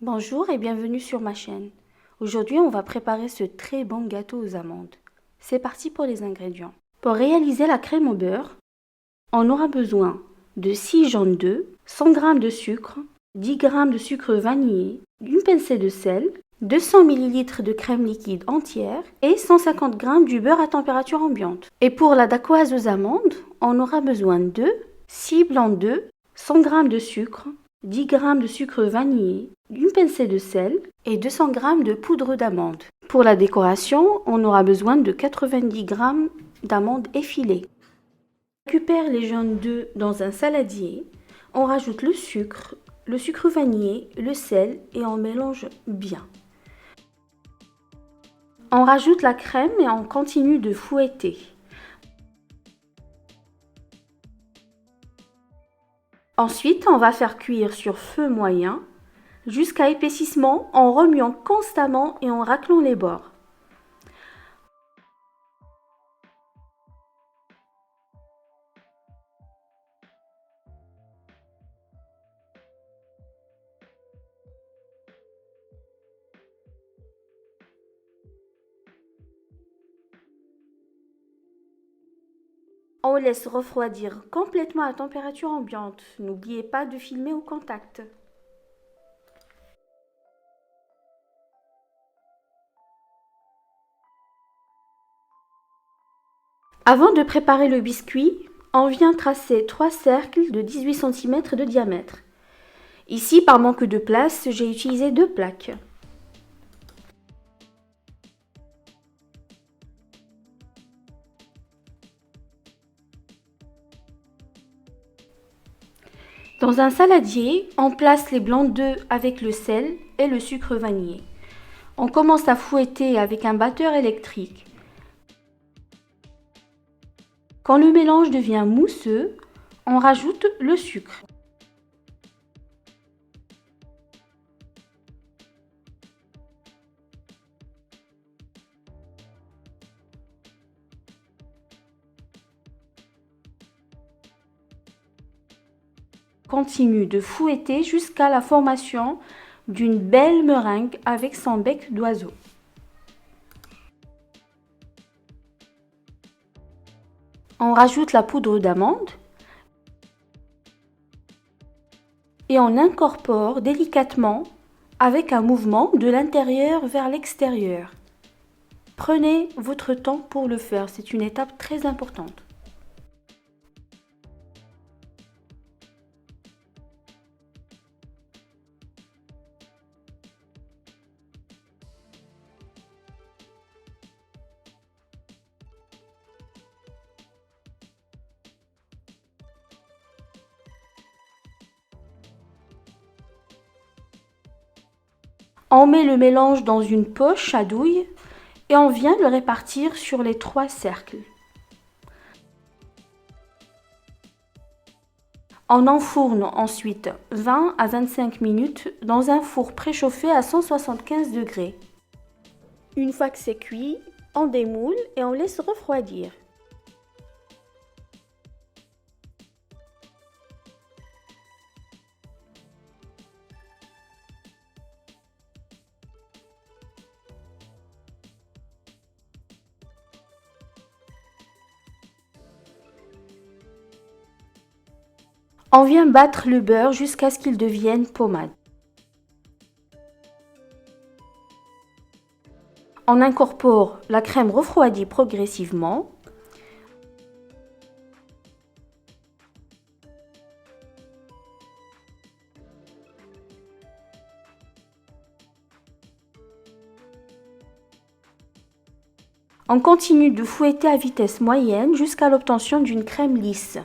Bonjour et bienvenue sur ma chaîne. Aujourd'hui, on va préparer ce très bon gâteau aux amandes. C'est parti pour les ingrédients. Pour réaliser la crème au beurre, on aura besoin de 6 jaunes d'œufs, 100 g de sucre, 10 g de sucre vanillé, une pincée de sel, 200 ml de crème liquide entière et 150 g du beurre à température ambiante. Et pour la dacquoise aux amandes, on aura besoin de 6 blancs d'œufs, 100 g de sucre, 10 g de sucre vanillé, une pincée de sel et 200 g de poudre d'amande. Pour la décoration, on aura besoin de 90 g d'amandes effilées. On récupère les jaunes d'œufs dans un saladier, on rajoute le sucre vanillé, le sel et on mélange bien. On rajoute la crème et on continue de fouetter. Ensuite, on va faire cuire sur feu moyen jusqu'à épaississement en remuant constamment et en raclant les bords. On laisse refroidir complètement à température ambiante. N'oubliez pas de filmer au contact. Avant de préparer le biscuit, on vient tracer 3 cercles de 18 cm de diamètre. Ici, par manque de place, j'ai utilisé 2 plaques. Dans un saladier, on place les blancs d'œufs avec le sel et le sucre vanillé. On commence à fouetter avec un batteur électrique. Quand le mélange devient mousseux, on rajoute le sucre. Continue de fouetter jusqu'à la formation d'une belle meringue avec son bec d'oiseau. On rajoute la poudre d'amande et on incorpore délicatement avec un mouvement de l'intérieur vers l'extérieur. Prenez votre temps pour le faire, c'est une étape très importante. On met le mélange dans une poche à douille et on vient le répartir sur les 3 cercles. On enfourne ensuite 20 à 25 minutes dans un four préchauffé à 175 degrés. Une fois que c'est cuit, on démoule et on laisse refroidir. On vient battre le beurre jusqu'à ce qu'il devienne pommade. On incorpore la crème refroidie progressivement. On continue de fouetter à vitesse moyenne jusqu'à l'obtention d'une crème lisse.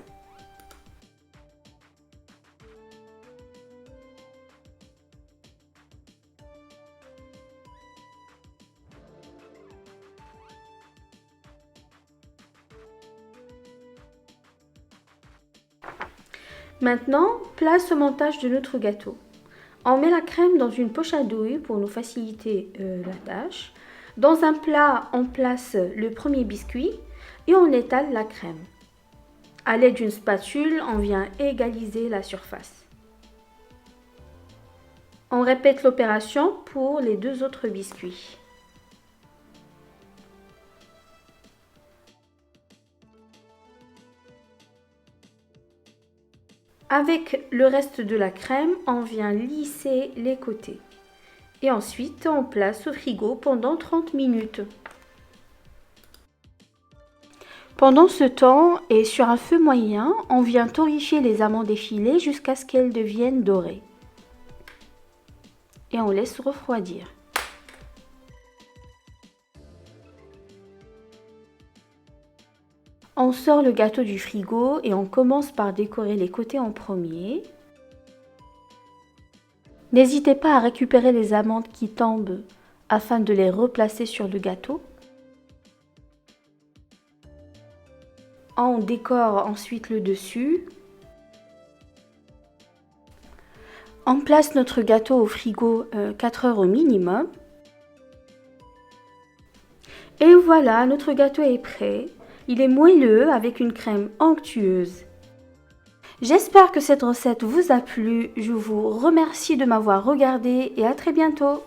Maintenant, place au montage de notre gâteau. On met la crème dans une poche à douille pour nous faciliter la tâche. Dans un plat, on place le premier biscuit et on étale la crème. À l'aide d'une spatule, on vient égaliser la surface. On répète l'opération pour les 2 autres biscuits. Avec le reste de la crème, on vient lisser les côtés. Et ensuite, on place au frigo pendant 30 minutes. Pendant ce temps, et sur un feu moyen, on vient torréfier les amandes effilées jusqu'à ce qu'elles deviennent dorées. Et on laisse refroidir. On sort le gâteau du frigo et on commence par décorer les côtés en premier. N'hésitez pas à récupérer les amandes qui tombent afin de les replacer sur le gâteau. On décore ensuite le dessus. On place notre gâteau au frigo 4 heures au minimum. Et voilà, notre gâteau est prêt. Il est moelleux avec une crème onctueuse. J'espère que cette recette vous a plu. Je vous remercie de m'avoir regardé et à très bientôt.